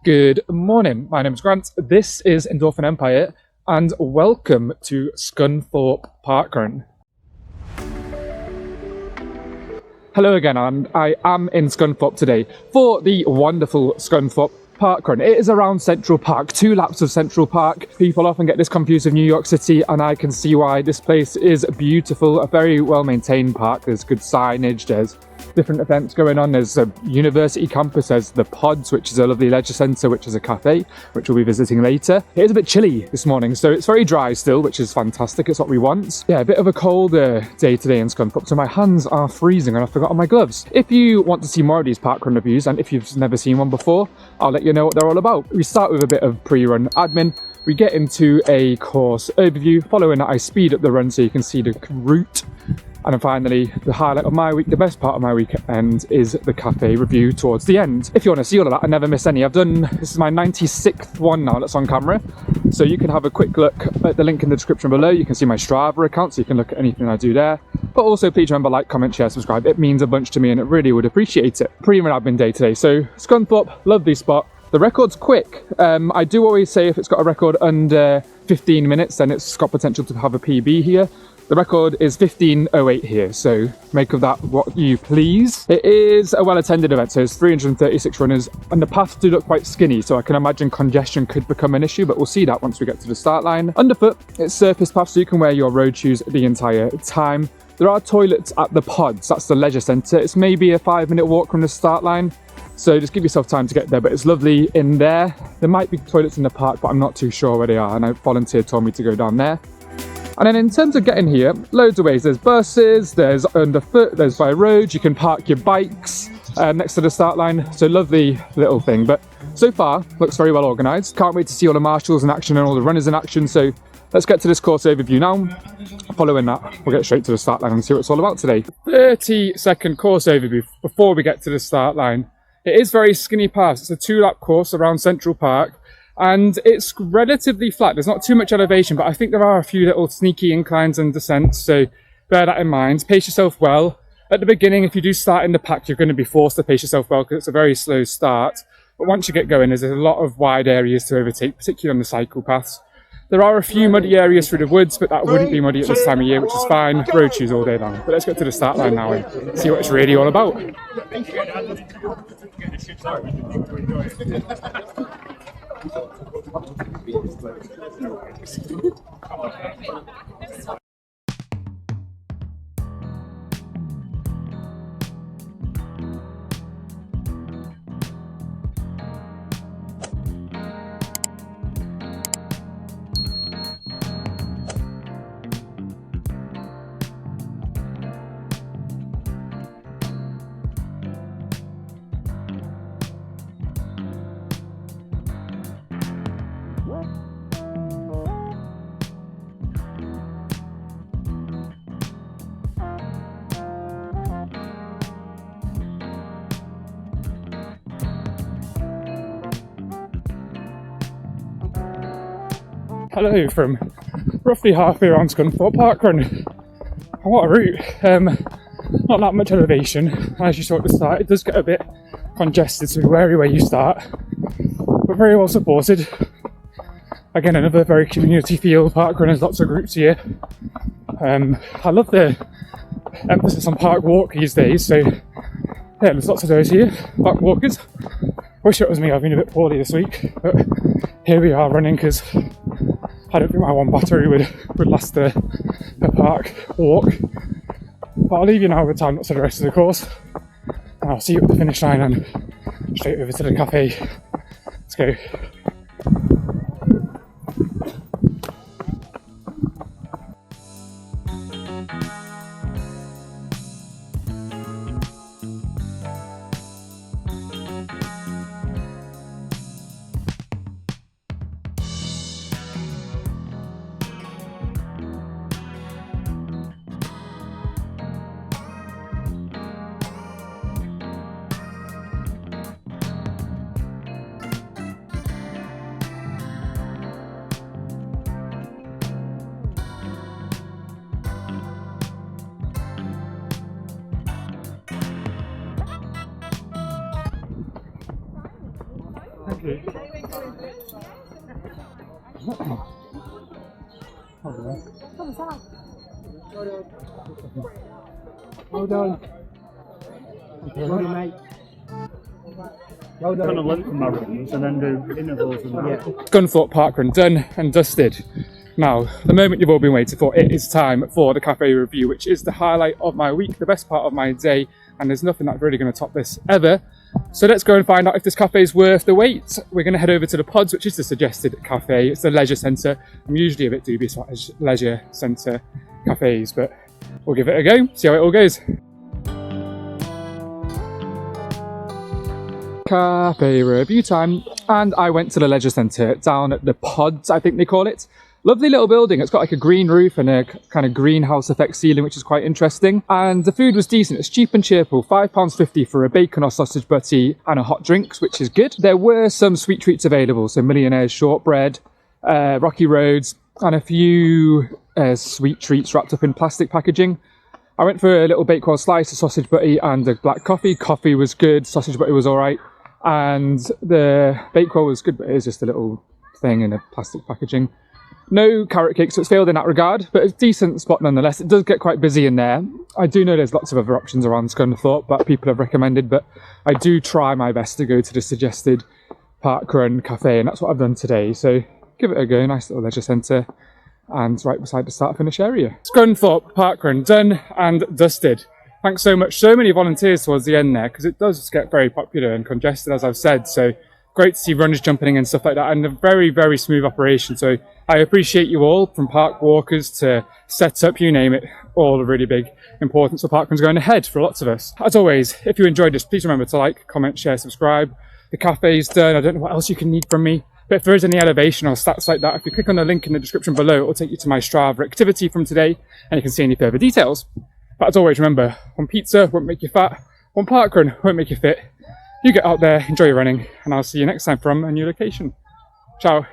Good morning, my name is Grant, this is Endorphin Empire, and welcome to Scunthorpe Parkrun. Hello again, and I am in Scunthorpe today for the wonderful Scunthorpe Parkrun. It is around Central Park, 2 laps of Central Park. People often get this confused with New York City, and I can see why. This place is beautiful, a very well maintained park. There's good signage, there's different events going on. There's a university campus, there's the Pods, which is a lovely leisure centre, which is a cafe, which we'll be visiting later. It is a bit chilly this morning, so it's very dry still, which is fantastic. It's what we want. Yeah, a bit of a colder day today in Scunthorpe, so my hands are freezing and I've forgotten my gloves. If you want to see more of these parkrun reviews, and if you've never seen one before, I'll let you know what they're all about. We start with a bit of pre-run admin. We get into a course overview. Following that, I speed up the run so you can see the route. And then finally, the highlight of my week, the best part of my weekend, is the cafe review towards the end. If you want to see all of that, I never miss any. This is my 96th one now that's on camera. So you can have a quick look at the link in the description below. You can see my Strava account, so you can look at anything I do there. But also please remember, like, comment, share, subscribe. It means a bunch to me and it really would appreciate it. Pre-run admin day today. So Scunthorpe, lovely spot. The record's quick. I do always say if it's got a record under 15 minutes, then it's got potential to have a PB here. The record is 15:08 here, so make of that what you please. It is a well-attended event, so there's 336 runners, and the paths do look quite skinny, so I can imagine congestion could become an issue, but we'll see that once we get to the start line. Underfoot, it's surface path, so you can wear your road shoes the entire time. There are toilets at the Pods, that's the leisure centre. It's maybe a 5-minute walk from the start line, so just give yourself time to get there, but it's lovely in there. There might be toilets in the park, but I'm not too sure where they are, and a volunteer told me to go down there. And then in terms of getting here, loads of ways. There's buses, there's underfoot, there's by road. You can park your bikes next to the start line. So lovely little thing. But so far, looks very well organised. Can't wait to see all the marshals in action and all the runners in action. So let's get to this course overview now. Following that, we'll get straight to the start line and see what it's all about today. 30-second course overview before we get to the start line. It is very skinny paths. It's a 2-lap course around Central Park. And it's relatively flat. There's not too much elevation, but I think there are a few little sneaky inclines and descents, so bear that in mind. Pace yourself well. At the beginning, if you do start in the pack, you're going to be forced to pace yourself well because it's a very slow start. But once you get going, there's a lot of wide areas to overtake, particularly on the cycle paths. There are a few muddy areas through the woods, but that wouldn't be muddy at this time of year, which is fine. Road shoes all day long. But let's get to the start line now and see what it's really all about. Hello from roughly halfway around Scunthorpe Parkrun. And what a route. Not that much elevation. As you saw at the start, it does get a bit congested, so be wary where you start. But very well supported. Again, another very community feel parkrun. There's lots of groups here. I love the emphasis on park walk these days, so yeah, there's lots of those here, park walkers. Wish it was me, I've been a bit poorly this week, but here we are running because I don't think my one battery would last the park walk. But I'll leave you now with time lapse for the rest of the course. And I'll see you at the finish line and straight over to the cafe. Let's go. Well done. Well done, mate. Well done. Kind of lengthen my runs and then do intervals and that. Scunthorpe Parkrun done and dusted. Now, the moment you've all been waiting for, it is time for the cafe review, which is the highlight of my week, the best part of my day, and there's nothing that's really going to top this ever. So let's go and find out if this cafe is worth the wait. We're going to head over to the Pods, which is the suggested cafe. It's the leisure centre. I'm usually a bit dubious about leisure centre cafes, but we'll give it a go, see how it all goes. Cafe review time, and I went to the leisure centre down at the Pods, I think they call it. Lovely little building. It's got like a green roof and a kind of greenhouse effect ceiling, which is quite interesting. And the food was decent. It's cheap and cheerful. £5.50 for a bacon or sausage butty and a hot drinks, which is good. There were some sweet treats available. So Millionaire's shortbread, Rocky Roads, and a few sweet treats wrapped up in plastic packaging. I went for a little Bakewell slice, a sausage butty and a black coffee. Coffee was good. Sausage butty was all right. And the Bakewell was good, but it is just a little thing in a plastic packaging. No carrot cake, so it's failed in that regard, but it's a decent spot nonetheless. It does get quite busy in there. I do know there's lots of other options around Scunthorpe that people have recommended, but I do try my best to go to the suggested PARKRUN cafe, and that's what I've done today. So give it a go, nice little leisure centre, and right beside the start-finish area. Scunthorpe PARKRUN done and dusted. Thanks so much. So many volunteers towards the end there, because it does get very popular and congested, as I've said. So great to see runners jumping in and stuff like that, and a very, very smooth operation. So I appreciate you all, from park walkers to setup, you name it, all a really big importance for Parkrun's going ahead for lots of us. As always, if you enjoyed this, please remember to like, comment, share, subscribe. The cafe's done. I don't know what else you can need from me, but if there is any elevation or stats like that, if you click on the link in the description below, it will take you to my Strava activity from today, and you can see any further details. But as always, remember, one pizza won't make you fat, one Parkrun won't make you fit. You get out there, enjoy your running, and I'll see you next time from a new location. Ciao.